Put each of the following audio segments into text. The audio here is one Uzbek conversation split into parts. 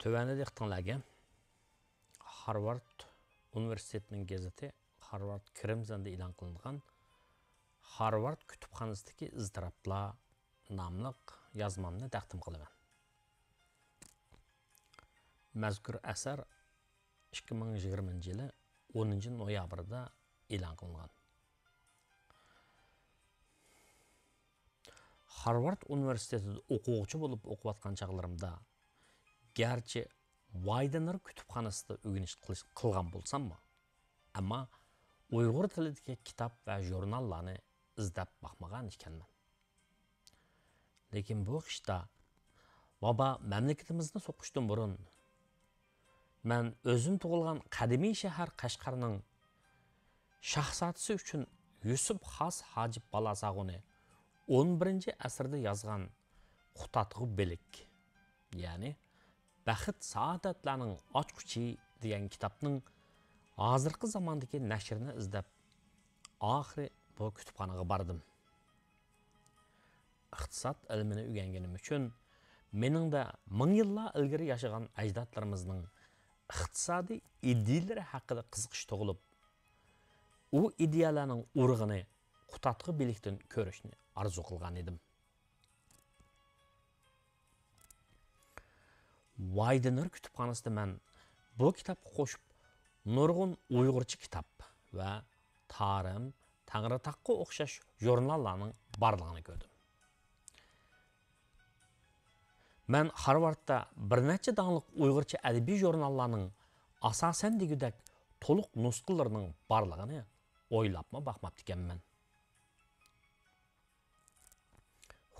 Tövəndə diqqətinizə Harvard Universitetinin gazeti Harvard Crimson'da e'lon qilingan Harvard kütüpxanasındakı iztirablar nomliq yozmamni taqdim qilaman. Mazkur asar 2020 yılı 10 noyabrda e'lon qilingan. Harvard Universitetida o'quvchi bo'lib o'qiyotgan chaqlarimda garchi Widener kütüpxonasida o'rganish qilgan bo'lsam-mu, ammo Uyg'ur tilidagi kitob va jurnallarni izlab baxmagan ekanman. Lekin bu ishda vaba mamlakatimizni so'qishdan burun men o'zim tug'ilgan qadimiy shahar Qashqarning shahzodasi uchun Yusuf Xos Hojib Balasag'uni 11 asrda yozgan Xutatg'u bilik, ya'ni Baxt Saodatlarning ochquchi degan kitobning hozirgi zamondagi nashrini izlab oxiri bu kutubxonaga bordim. Iqtisod ilmini o'rganganim uchun meningda 1000 yillar ilgari yashagan ajdodlarimizning iqtisodiy idealari haqida qiziqish tug'ilib, u ideyalarning urug'ini Xutatg'u bilikdan ko'rishni arzu qilgan edim. Widener kütüpxonasida men bu kitobga qo'shib nurg'un Uyg'urcha kitob va Tarim, Tangritaqqa o'xshash jurnallarning borligini ko'rdim. Men Harvardda bir necha donliq Uyg'urcha adabiy jurnallarning asosan degudek to'liq nusxalarining borligini o'ylabma baxmabdi ekanman.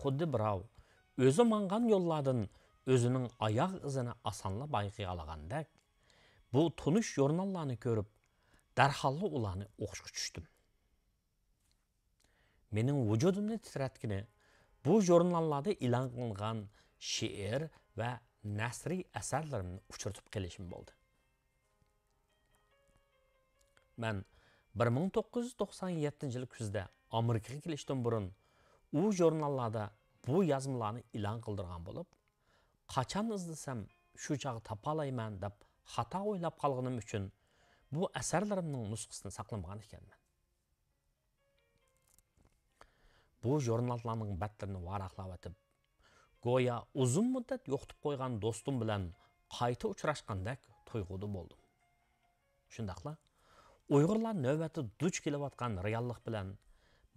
Xuddi birov o'zi mangan yo'llardan o'zining oyoq izini osonla bayqay olgandek, bu tunish jurnallarni ko'rib, darhol ularni o'qishga tushdim. Mening vujudimni titratgani bu jurnallarda e'lon qilingan she'r va nasriy asarlarimni uchratib kelishim bo'ldi. Men 1997 yil kuzda Amerikaga kelishdan burun u jurnallarda bu yozmalarni e'lon qildirgan bo'lib, qachon izlasam shu chog'i topa olayman deb xato o'ylab qolganim uchun bu asarlarimning nusxasini saqlamagan ekanman. Bu jurnallarning batlarini varaqlab o'tib, go'yo uzun muddat yo'qitib qo'ygan do'stim bilan qayta uchrashgandek tuyg'uda bo'ldim. Shundaqla Uyg'urlar navbati duch kelayotgan reallik bilan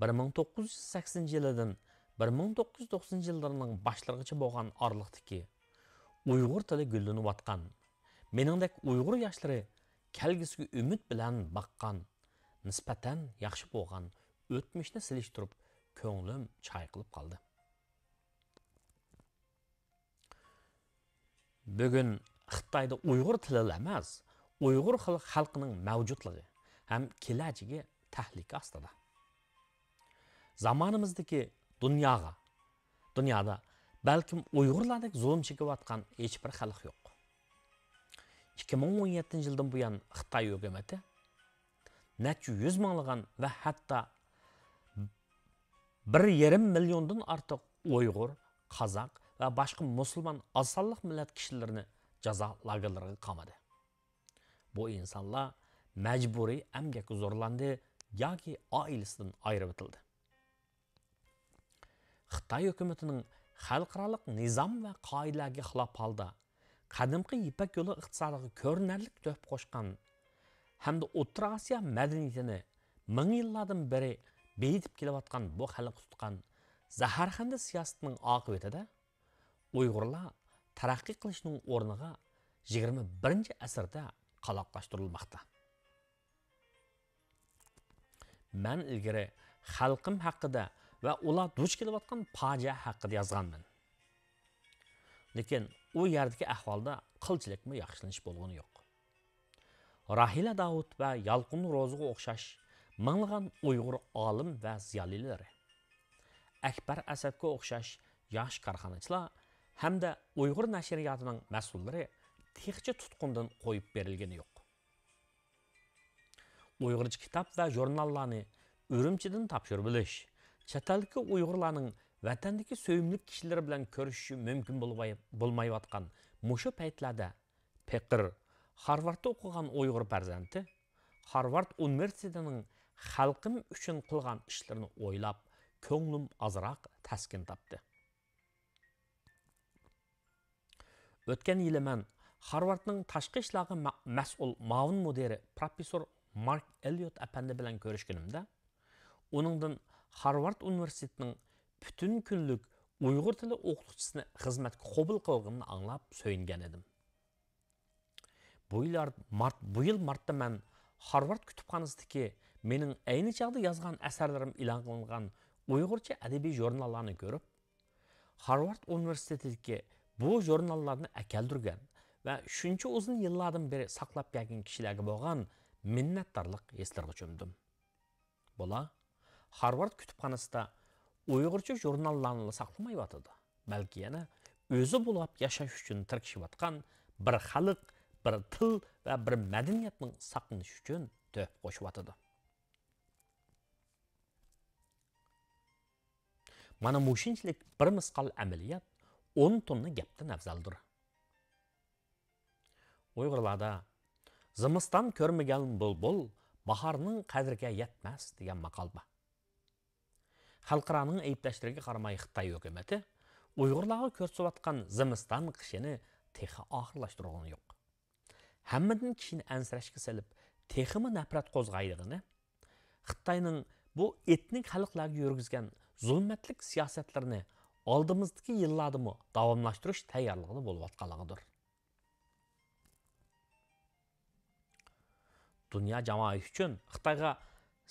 1980 yilidan 1990 yillarning boshlarigacha bo'lgan oraliqdagi Uyg'ur tili gullanayotgan, meningdek Uyg'ur yoshlari kelgisiga umid bilan baqqan, nisbatan yaxshi bo'lgan o'tmishni silishtirib, ko'nglim chayqilib qoldi. Bugun Xitoyda Uyg'ur tili emas, Uyg'ur xalqining mavjudligi ham kelajagi tahlika ostida. Zamonimizdagi dunyoda balkim Uyg'urlardek zulm chekayotgan hech bir xalq yo'q. 2017 yildan buyon Xitoy hukumati necha 100 minglagan va hatto 1,5 milliondan ortiq Uyg'ur, Qozoq va boshqa musulmon asonliq millat kishilarini jazo lagerlariga qamadi. Bu insonlar majburiy emgakka zo'rlandi yoki oilasidan ayirib etildi. Xitoy hukumatining xalqaro nizom va qoidalarga xilof holda qadimgi Ipak yo'li iqtisodiga ko'rinarlik to'p qo'shgan hamda O'rta Osiyo madaniyatini 1000 yillardan beri beyitib kelayotgan bu xalq tutgan zaharxanda siyosatining oqibatida Uyg'urlar taraqqiy qilishning o'rniga 21-asrda qaloqlashtirilmoqda. Men ilgari xalqim haqida va ular duch kelayotgan fojia haqida yozganman. Lekin u yerdagi ahvolda qilchilikmi yaxshilanish bo'lgani yo'q. Rahila Davud va Yalqin Ro'ziga o'xshash minglagan Uyg'ur olim va ziyolilari, Akbar Asadga o'xshash yosh korxonachilar hamda Uyg'ur nashriyotining mas'ullari texcha tutqundan qo'yib berilgani yo'q. Uyg'urcha kitob va jurnallarni Urumchidan topshirib bilish, chet eldagi Uyg'urlarning vatandagi sevimli kishilar bilan ko'rishishi mumkin bo'lmayotgan mushu paytlarda Pekir, Harvardda o'qigan Uyg'ur farzandi Harvard universitetining xalqim uchun qilgan ishlarini o'ylab, ko'nglim ozroq taskin topdi. O'tgan yili men Harvardning tashqi ishlarga mas'ul ma'mur mudiri professor Mark Elliot apandi bilan ko'rishganimda, uningdan Harvard universitetining butun kunlik Uyg'ur tili o'qituvchisini xizmatga qabul qilganini anglab so'yingan edim. Bu yil martda men Harvard kutubxonasidagi mening ayni chog'da yozgan asarlarim e'lon qilingan Uyg'urcha adabiy jurnallarni ko'rib, Harvard universitetidagi bu jurnallarni akaldirgan va shuncha uzun yillardan beri saqlab kelgan kishilarga bo'lgan minnatdorlik hislariga cho'mdim. Bular Harvard kutubxonasida Uyg'urcha jurnallarni saqlamayotdi, balki yana o'zi bo'lib yashash uchun tirkishayotgan bir xalq, bir til va bir madaniyatning saqlanishi uchun to'p qo'shyotdi. Mana mushinchlik bir misqal amaliyot 10 tonna gapdan afzaldir. Uyg'urlarda zimiston ko'rmagan bulbul bahorning qadriga yetmas degan maqol bor. Xalqaroning ayblashlariga qaramay Xitoy hukumatı Uyg'urlarga ko'rsatayotgan zimiston qishini texi oxirlashtirgani yo'q. Hammadan kishini ansirashga salib, teximi nafrat qo'zg'aydigini, Xitoyning bu etnik xalqlarga yurgizgan zulmatlik siyosatlarini oldimizdagi yillarda davomlashtirish tayyorligida bo'layotganligidir. Dünya jamoasi uchun Xitoyga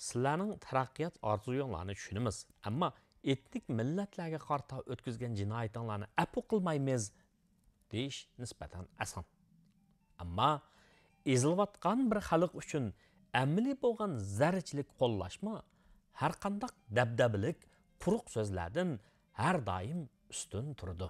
sizlarning taraqqiyot orzuyinglarni tushunamiz, ammo etnik millatlarga qarta o'tkazgan jinoyatinglarni afu qilmaymiz deyish nisbatan oson. Ammo ezilayotgan bir xalq uchun amaliy bo'lgan zarrachilik qo'llashma har qanday dabdabilik quruq so'zlardan har doim ustun turdi.